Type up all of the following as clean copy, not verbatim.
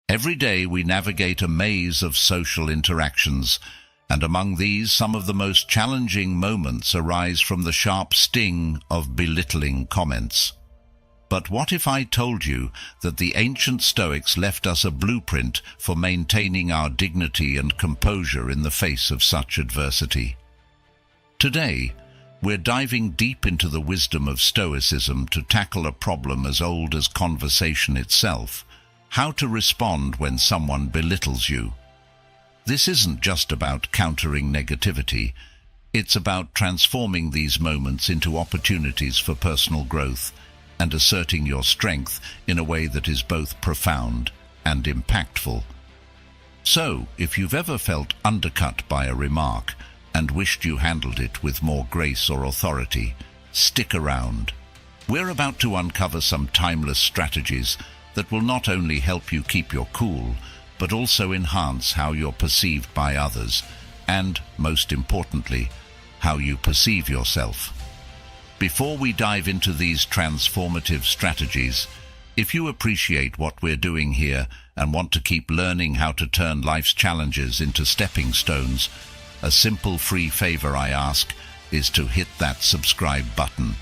Every day we navigate a maze of social interactions, and among these some of the most challenging moments arise from the sharp sting of belittling comments. But what if I told you that the ancient Stoics left us a blueprint for maintaining our dignity and composure in the face of such adversity? Today, we're diving deep into the wisdom of Stoicism to tackle a problem as old as conversation itself: how to respond when someone belittles you. This isn't just about countering negativity. It's about transforming these moments into opportunities for personal growth and asserting your strength in a way that is both profound and impactful. So, if you've ever felt undercut by a remark and wished you handled it with more grace or authority, stick around. We're about to uncover some timeless strategies that will not only help you keep your cool, but also enhance how you're perceived by others, and, most importantly, how you perceive yourself. Before we dive into these transformative strategies, if you appreciate what we're doing here and want to keep learning how to turn life's challenges into stepping stones, a simple free favor I ask is to hit that subscribe button.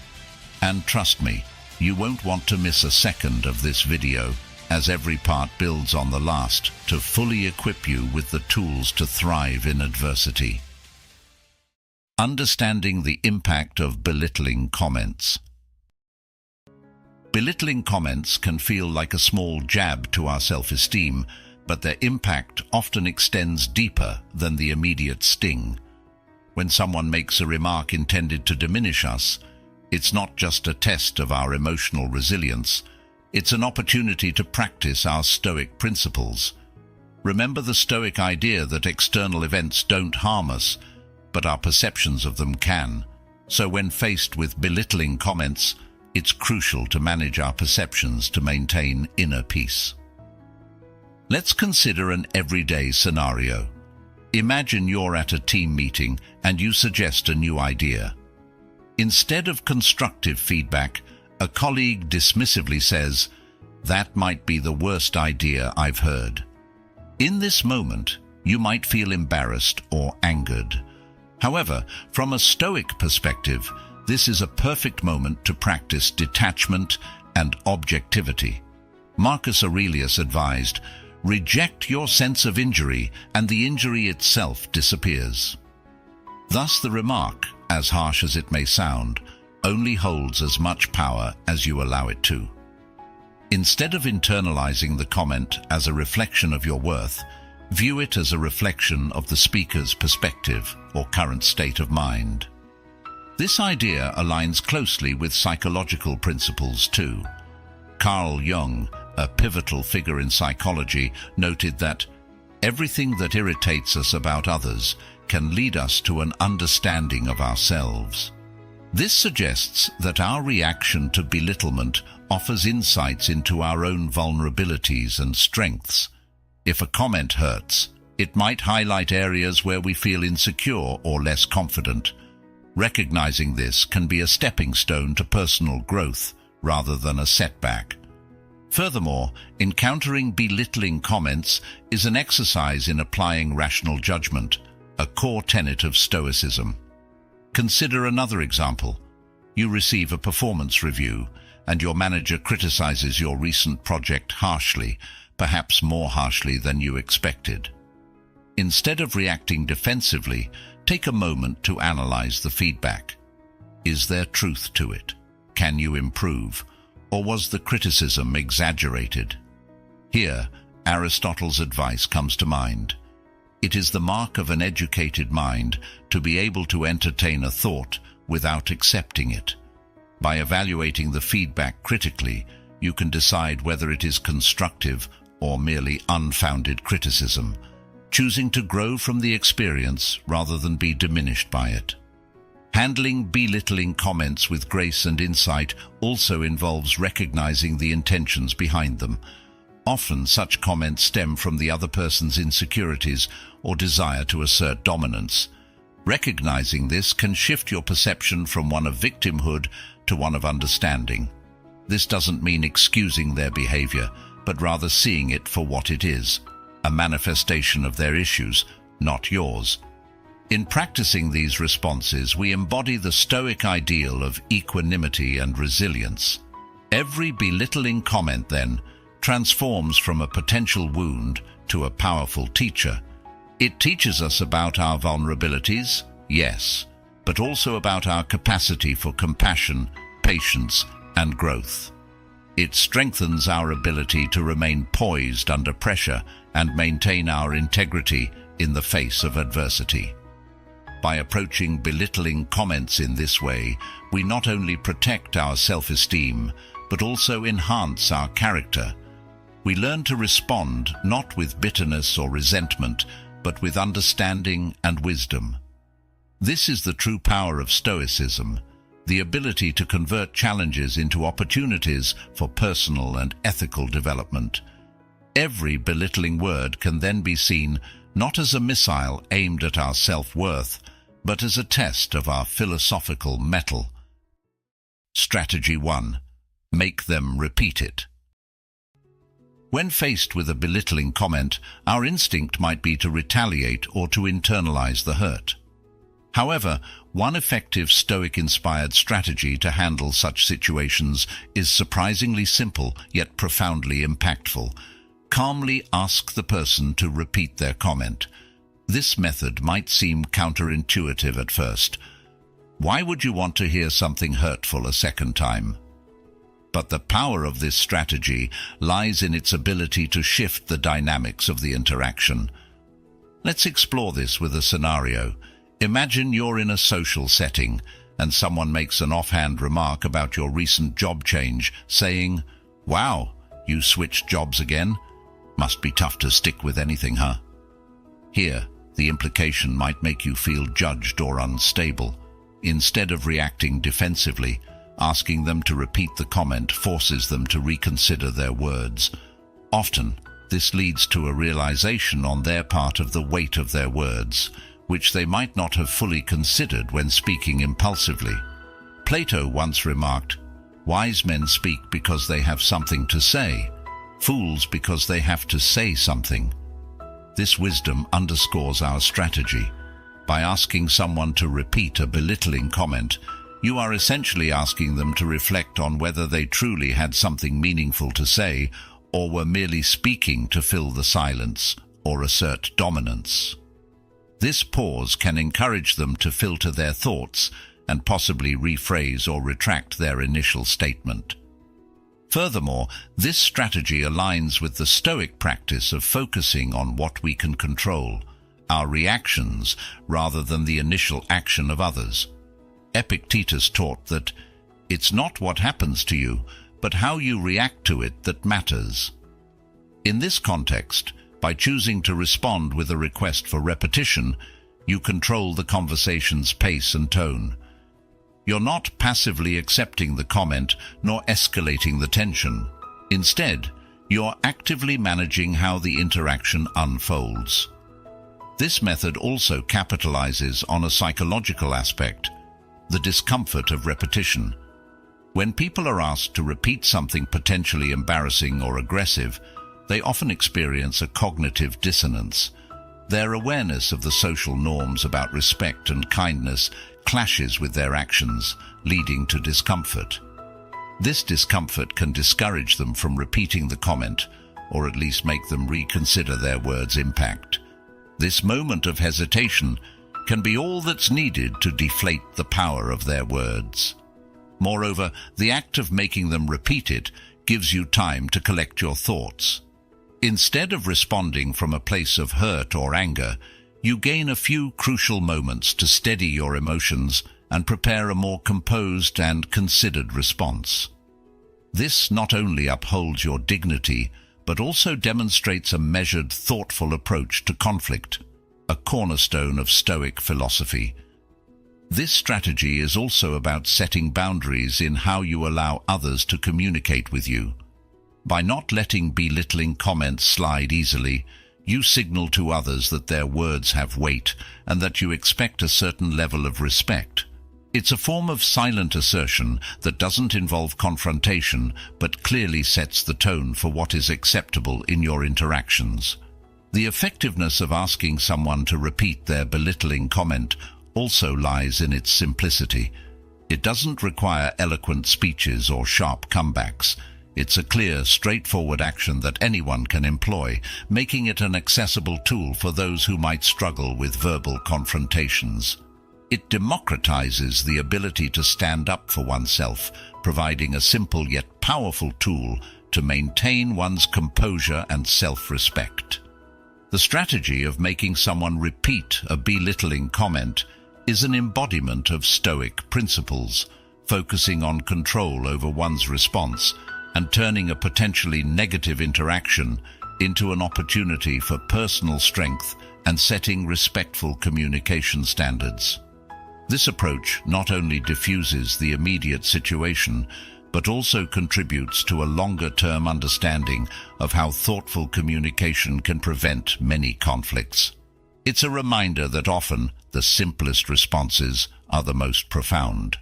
And trust me, you won't want to miss a second of this video, as every part builds on the last to fully equip you with the tools to thrive in adversity. Understanding the impact of belittling comments. Belittling comments can feel like a small jab to our self-esteem, but their impact often extends deeper than the immediate sting. When someone makes a remark intended to diminish us, it's not just a test of our emotional resilience, it's an opportunity to practice our Stoic principles. Remember the Stoic idea that external events don't harm us, but our perceptions of them can. So when faced with belittling comments, it's crucial to manage our perceptions to maintain inner peace. Let's consider an everyday scenario. Imagine you're at a team meeting and you suggest a new idea. Instead of constructive feedback, a colleague dismissively says, "That might be the worst idea I've heard." In this moment, you might feel embarrassed or angered. However, from a Stoic perspective, this is a perfect moment to practice detachment and objectivity. Marcus Aurelius advised, "Reject your sense of injury, and the injury itself disappears." Thus the remark, as harsh as it may sound, only holds as much power as you allow it to. Instead of internalizing the comment as a reflection of your worth, view it as a reflection of the speaker's perspective or current state of mind. This idea aligns closely with psychological principles too. Carl Jung, a pivotal figure in psychology, noted that everything that irritates us about others can lead us to an understanding of ourselves. This suggests that our reaction to belittlement offers insights into our own vulnerabilities and strengths. If a comment hurts, it might highlight areas where we feel insecure or less confident. Recognizing this can be a stepping stone to personal growth rather than a setback. Furthermore, encountering belittling comments is an exercise in applying rational judgment, a core tenet of Stoicism. Consider another example. You receive a performance review, and your manager criticizes your recent project harshly, perhaps more harshly than you expected. Instead of reacting defensively, take a moment to analyze the feedback. Is there truth to it? Can you improve? Or was the criticism exaggerated? Here, Aristotle's advice comes to mind. It is the mark of an educated mind to be able to entertain a thought without accepting it. By evaluating the feedback critically, you can decide whether it is constructive or merely unfounded criticism, choosing to grow from the experience rather than be diminished by it. Handling belittling comments with grace and insight also involves recognizing the intentions behind them. Often such comments stem from the other person's insecurities or desire to assert dominance. Recognizing this can shift your perception from one of victimhood to one of understanding. This doesn't mean excusing their behavior, but rather seeing it for what it is, a manifestation of their issues, not yours. In practicing these responses, we embody the Stoic ideal of equanimity and resilience. Every belittling comment, then, transforms from a potential wound to a powerful teacher. It teaches us about our vulnerabilities, yes, but also about our capacity for compassion, patience, and growth. It strengthens our ability to remain poised under pressure and maintain our integrity in the face of adversity. By approaching belittling comments in this way, we not only protect our self-esteem, but also enhance our character. We learn to respond not with bitterness or resentment, but with understanding and wisdom. This is the true power of Stoicism, the ability to convert challenges into opportunities for personal and ethical development. Every belittling word can then be seen not as a missile aimed at our self-worth, but as a test of our philosophical mettle. Strategy 1. Make them repeat it. When faced with a belittling comment, our instinct might be to retaliate or to internalize the hurt. However, one effective Stoic-inspired strategy to handle such situations is surprisingly simple yet profoundly impactful. Calmly ask the person to repeat their comment. This method might seem counterintuitive at first. Why would you want to hear something hurtful a second time? But the power of this strategy lies in its ability to shift the dynamics of the interaction. Let's explore this with a scenario. Imagine you're in a social setting and someone makes an offhand remark about your recent job change, saying, "Wow, you switched jobs again? Must be tough to stick with anything, huh?" Here, the implication might make you feel judged or unstable. Instead of reacting defensively, asking them to repeat the comment forces them to reconsider their words. Often, this leads to a realization on their part of the weight of their words, which they might not have fully considered when speaking impulsively. Plato once remarked, "Wise men speak because they have something to say, fools because they have to say something." This wisdom underscores our strategy. By asking someone to repeat a belittling comment, you are essentially asking them to reflect on whether they truly had something meaningful to say or were merely speaking to fill the silence or assert dominance. This pause can encourage them to filter their thoughts and possibly rephrase or retract their initial statement. Furthermore, this strategy aligns with the Stoic practice of focusing on what we can control, our reactions, rather than the initial action of others. Epictetus taught that it's not what happens to you, but how you react to it that matters. In this context, by choosing to respond with a request for repetition, you control the conversation's pace and tone. You're not passively accepting the comment nor escalating the tension. Instead, you're actively managing how the interaction unfolds. This method also capitalizes on a psychological aspect, the discomfort of repetition. When people are asked to repeat something potentially embarrassing or aggressive, they often experience a cognitive dissonance. Their awareness of the social norms about respect and kindness clashes with their actions, leading to discomfort. This discomfort can discourage them from repeating the comment, or at least make them reconsider their words' impact. This moment of hesitation can be all that's needed to deflate the power of their words. Moreover, the act of making them repeat it gives you time to collect your thoughts. Instead of responding from a place of hurt or anger, you gain a few crucial moments to steady your emotions and prepare a more composed and considered response. This not only upholds your dignity, but also demonstrates a measured, thoughtful approach to conflict, a cornerstone of Stoic philosophy. This strategy is also about setting boundaries in how you allow others to communicate with you. By not letting belittling comments slide easily, you signal to others that their words have weight and that you expect a certain level of respect. It's a form of silent assertion that doesn't involve confrontation, but clearly sets the tone for what is acceptable in your interactions. The effectiveness of asking someone to repeat their belittling comment also lies in its simplicity. It doesn't require eloquent speeches or sharp comebacks. It's a clear, straightforward action that anyone can employ, making it an accessible tool for those who might struggle with verbal confrontations. It democratizes the ability to stand up for oneself, providing a simple yet powerful tool to maintain one's composure and self-respect. The strategy of making someone repeat a belittling comment is an embodiment of Stoic principles, focusing on control over one's response and turning a potentially negative interaction into an opportunity for personal strength and setting respectful communication standards. This approach not only diffuses the immediate situation, but also contributes to a longer-term understanding of how thoughtful communication can prevent many conflicts. It's a reminder that often the simplest responses are the most profound.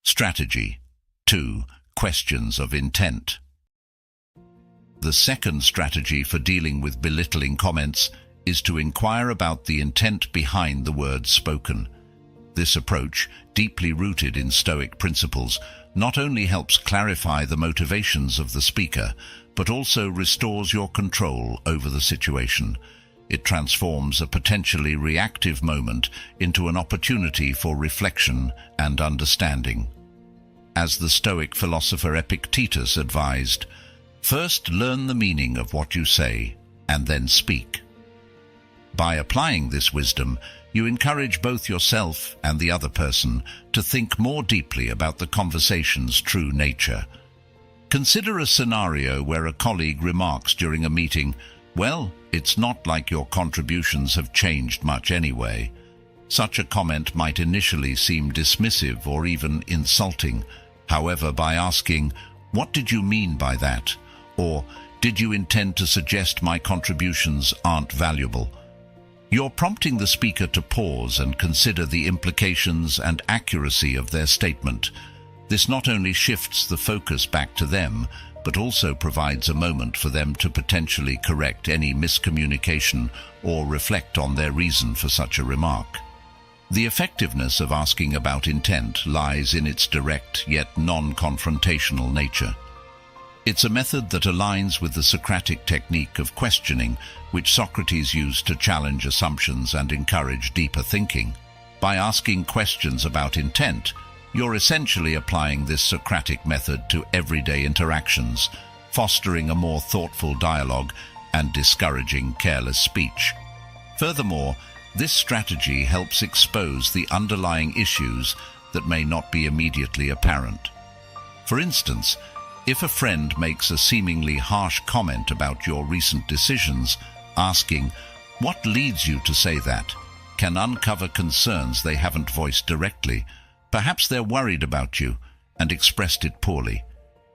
Strategy 2. Questions of intent. The second strategy for dealing with belittling comments is to inquire about the intent behind the words spoken. This approach, deeply rooted in Stoic principles, not only helps clarify the motivations of the speaker, but also restores your control over the situation. It transforms a potentially reactive moment into an opportunity for reflection and understanding. As the Stoic philosopher Epictetus advised, "First learn the meaning of what you say, and then speak." By applying this wisdom, you encourage both yourself and the other person to think more deeply about the conversation's true nature. Consider a scenario where a colleague remarks during a meeting, "Well, it's not like your contributions have changed much anyway." Such a comment might initially seem dismissive or even insulting. However, by asking, "What did you mean by that?" or "Did you intend to suggest my contributions aren't valuable?" you're prompting the speaker to pause and consider the implications and accuracy of their statement. This not only shifts the focus back to them, but also provides a moment for them to potentially correct any miscommunication or reflect on their reason for such a remark. The effectiveness of asking about intent lies in its direct yet non-confrontational nature. It's a method that aligns with the Socratic technique of questioning, which Socrates used to challenge assumptions and encourage deeper thinking. By asking questions about intent, you're essentially applying this Socratic method to everyday interactions, fostering a more thoughtful dialogue and discouraging careless speech. Furthermore, this strategy helps expose the underlying issues that may not be immediately apparent. For instance, if a friend makes a seemingly harsh comment about your recent decisions, asking, "What leads you to say that?" can uncover concerns they haven't voiced directly. Perhaps they're worried about you and expressed it poorly.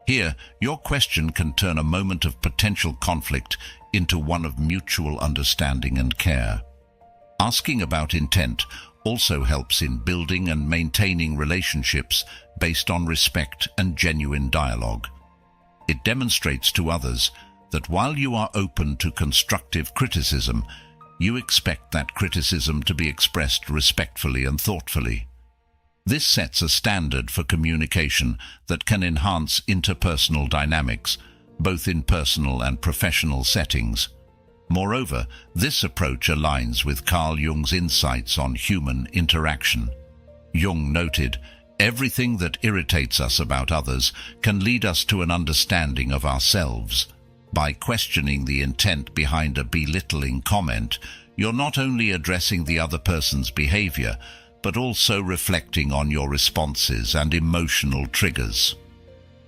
Here, your question can turn a moment of potential conflict into one of mutual understanding and care. Asking about intent also helps in building and maintaining relationships based on respect and genuine dialogue. It demonstrates to others that while you are open to constructive criticism, you expect that criticism to be expressed respectfully and thoughtfully. This sets a standard for communication that can enhance interpersonal dynamics, both in personal and professional settings. Moreover, this approach aligns with Carl Jung's insights on human interaction. Jung noted, "Everything that irritates us about others can lead us to an understanding of ourselves." By questioning the intent behind a belittling comment, you're not only addressing the other person's behavior, but also reflecting on your responses and emotional triggers.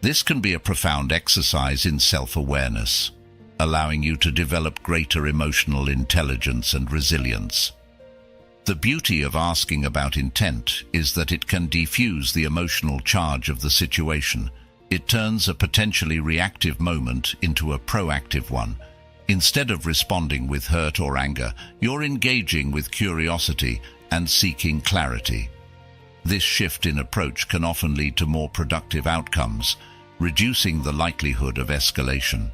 This can be a profound exercise in self-awareness, allowing you to develop greater emotional intelligence and resilience. The beauty of asking about intent is that it can defuse the emotional charge of the situation. It turns a potentially reactive moment into a proactive one. Instead of responding with hurt or anger, you're engaging with curiosity and seeking clarity. This shift in approach can often lead to more productive outcomes, reducing the likelihood of escalation.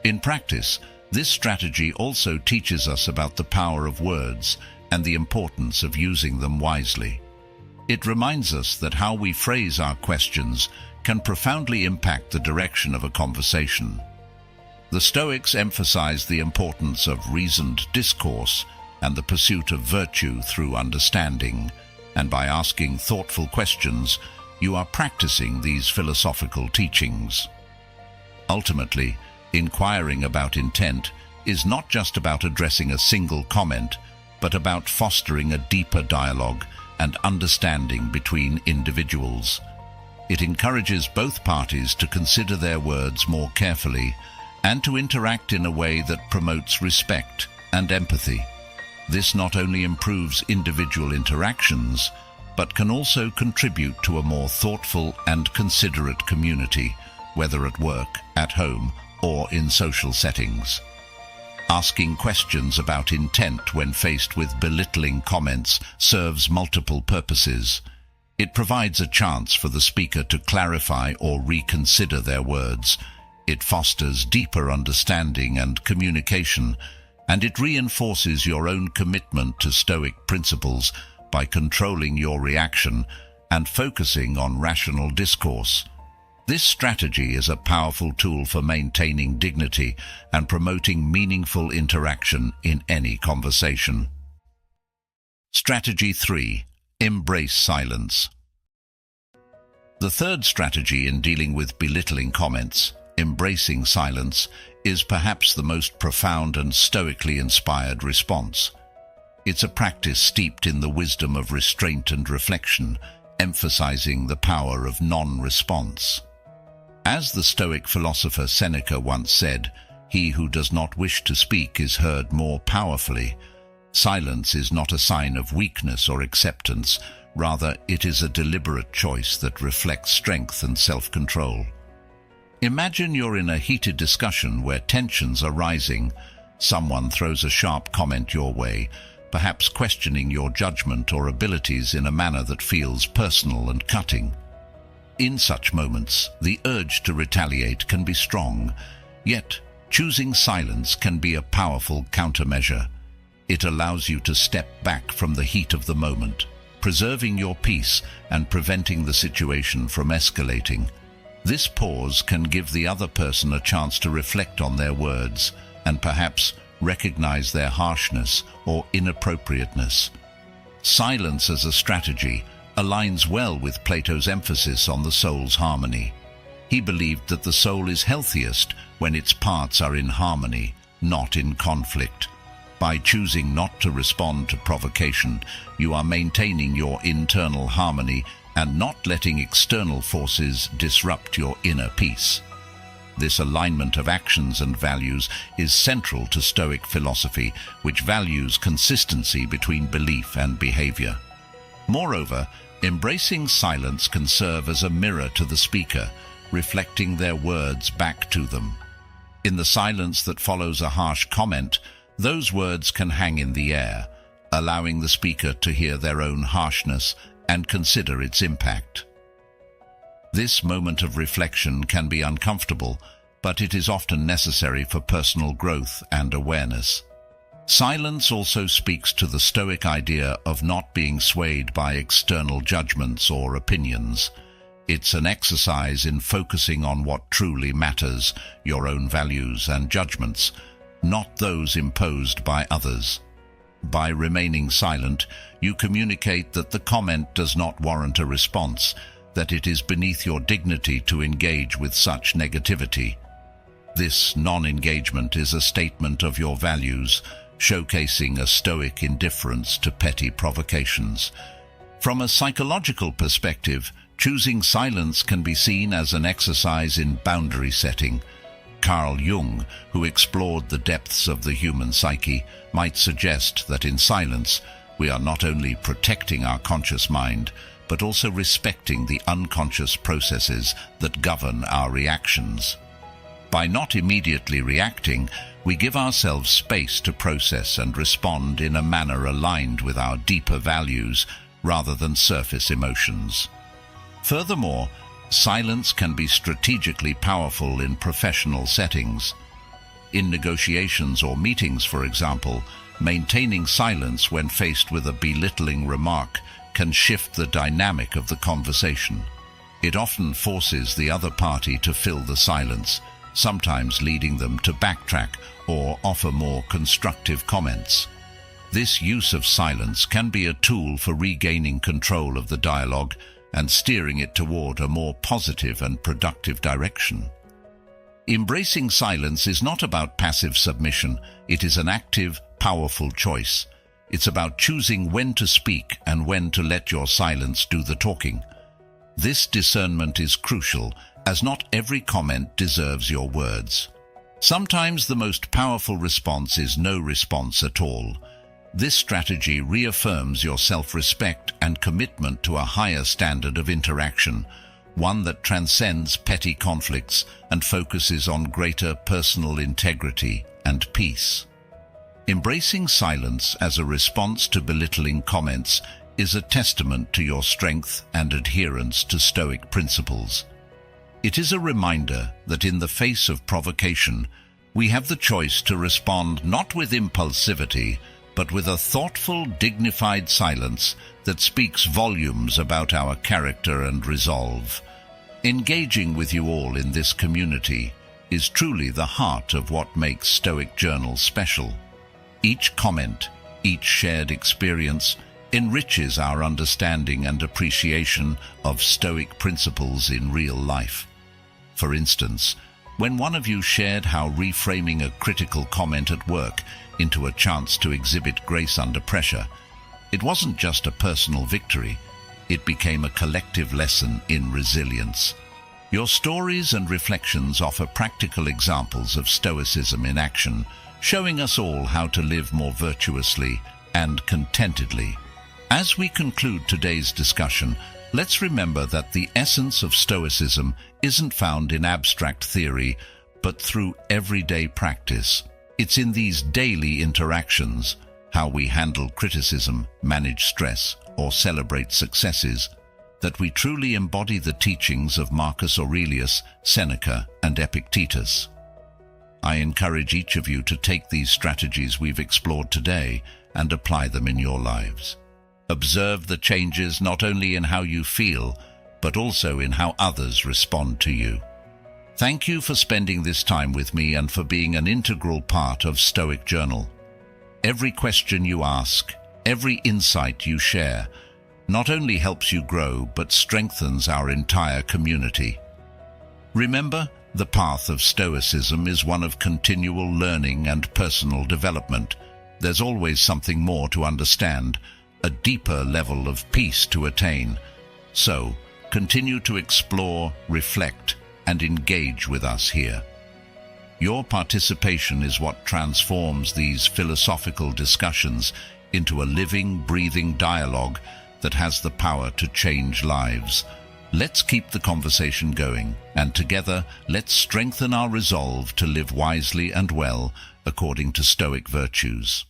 In practice, this strategy also teaches us about the power of words and the importance of using them wisely. It reminds us that how we phrase our questions can profoundly impact the direction of a conversation. The Stoics emphasize the importance of reasoned discourse and the pursuit of virtue through understanding, and by asking thoughtful questions, you are practicing these philosophical teachings. Ultimately, inquiring about intent is not just about addressing a single comment, but about fostering a deeper dialogue and understanding between individuals. It encourages both parties to consider their words more carefully and to interact in a way that promotes respect and empathy. This not only improves individual interactions, but can also contribute to a more thoughtful and considerate community, whether at work, at home, or in social settings. Asking questions about intent when faced with belittling comments serves multiple purposes. It provides a chance for the speaker to clarify or reconsider their words. It fosters deeper understanding and communication, and it reinforces your own commitment to Stoic principles by controlling your reaction and focusing on rational discourse. This strategy is a powerful tool for maintaining dignity and promoting meaningful interaction in any conversation. Strategy 3. Embrace silence. The third strategy in dealing with belittling comments, embracing silence, is perhaps the most profound and stoically inspired response. It's a practice steeped in the wisdom of restraint and reflection, emphasizing the power of non-response. As the Stoic philosopher Seneca once said, "He who does not wish to speak is heard more powerfully." Silence is not a sign of weakness or acceptance, rather it is a deliberate choice that reflects strength and self-control. Imagine you're in a heated discussion where tensions are rising. Someone throws a sharp comment your way, perhaps questioning your judgment or abilities in a manner that feels personal and cutting. In such moments, the urge to retaliate can be strong, yet choosing silence can be a powerful countermeasure. It allows you to step back from the heat of the moment, preserving your peace and preventing the situation from escalating. This pause can give the other person a chance to reflect on their words and perhaps recognize their harshness or inappropriateness. Silence as a strategy aligns well with Plato's emphasis on the soul's harmony. He believed that the soul is healthiest when its parts are in harmony, not in conflict. By choosing not to respond to provocation, you are maintaining your internal harmony and not letting external forces disrupt your inner peace. This alignment of actions and values is central to Stoic philosophy, which values consistency between belief and behavior. Moreover, embracing silence can serve as a mirror to the speaker, reflecting their words back to them. In the silence that follows a harsh comment, those words can hang in the air, allowing the speaker to hear their own harshness and consider its impact. This moment of reflection can be uncomfortable, but it is often necessary for personal growth and awareness. Silence also speaks to the Stoic idea of not being swayed by external judgments or opinions. It's an exercise in focusing on what truly matters, your own values and judgments, not those imposed by others. By remaining silent, you communicate that the comment does not warrant a response, that it is beneath your dignity to engage with such negativity. This non-engagement is a statement of your values, showcasing a Stoic indifference to petty provocations. From a psychological perspective, choosing silence can be seen as an exercise in boundary setting. Carl Jung, who explored the depths of the human psyche, might suggest that in silence we are not only protecting our conscious mind, but also respecting the unconscious processes that govern our reactions. By not immediately reacting, we give ourselves space to process and respond in a manner aligned with our deeper values, rather than surface emotions. Furthermore, silence can be strategically powerful in professional settings. In negotiations or meetings, for example, maintaining silence when faced with a belittling remark can shift the dynamic of the conversation. It often forces the other party to fill the silence, sometimes leading them to backtrack or offer more constructive comments. This use of silence can be a tool for regaining control of the dialogue and steering it toward a more positive and productive direction. Embracing silence is not about passive submission. It is an active, powerful choice. It's about choosing when to speak and when to let your silence do the talking. This discernment is crucial, as not every comment deserves your words. Sometimes the most powerful response is no response at all. This strategy reaffirms your self-respect and commitment to a higher standard of interaction, one that transcends petty conflicts and focuses on greater personal integrity and peace. Embracing silence as a response to belittling comments is a testament to your strength and adherence to Stoic principles. It is a reminder that in the face of provocation, we have the choice to respond not with impulsivity, but with a thoughtful, dignified silence that speaks volumes about our character and resolve. Engaging with you all in this community is truly the heart of what makes Stoic Journal special. Each comment, each shared experience, enriches our understanding and appreciation of Stoic principles in real life. For instance, when one of you shared how reframing a critical comment at work into a chance to exhibit grace under pressure, it wasn't just a personal victory, it became a collective lesson in resilience. Your stories and reflections offer practical examples of Stoicism in action, showing us all how to live more virtuously and contentedly. As we conclude today's discussion, let's remember that the essence of Stoicism isn't found in abstract theory, but through everyday practice. It's in these daily interactions, how we handle criticism, manage stress, or celebrate successes, that we truly embody the teachings of Marcus Aurelius, Seneca, and Epictetus. I encourage each of you to take these strategies we've explored today and apply them in your lives. Observe the changes not only in how you feel, but also in how others respond to you. Thank you for spending this time with me and for being an integral part of Stoic Journal. Every question you ask, every insight you share, not only helps you grow, but strengthens our entire community. Remember, the path of Stoicism is one of continual learning and personal development. There's always something more to understand, a deeper level of peace to attain. So, continue to explore, reflect, and engage with us here. Your participation is what transforms these philosophical discussions into a living, breathing dialogue that has the power to change lives. Let's keep the conversation going, and together let's strengthen our resolve to live wisely and well according to Stoic virtues.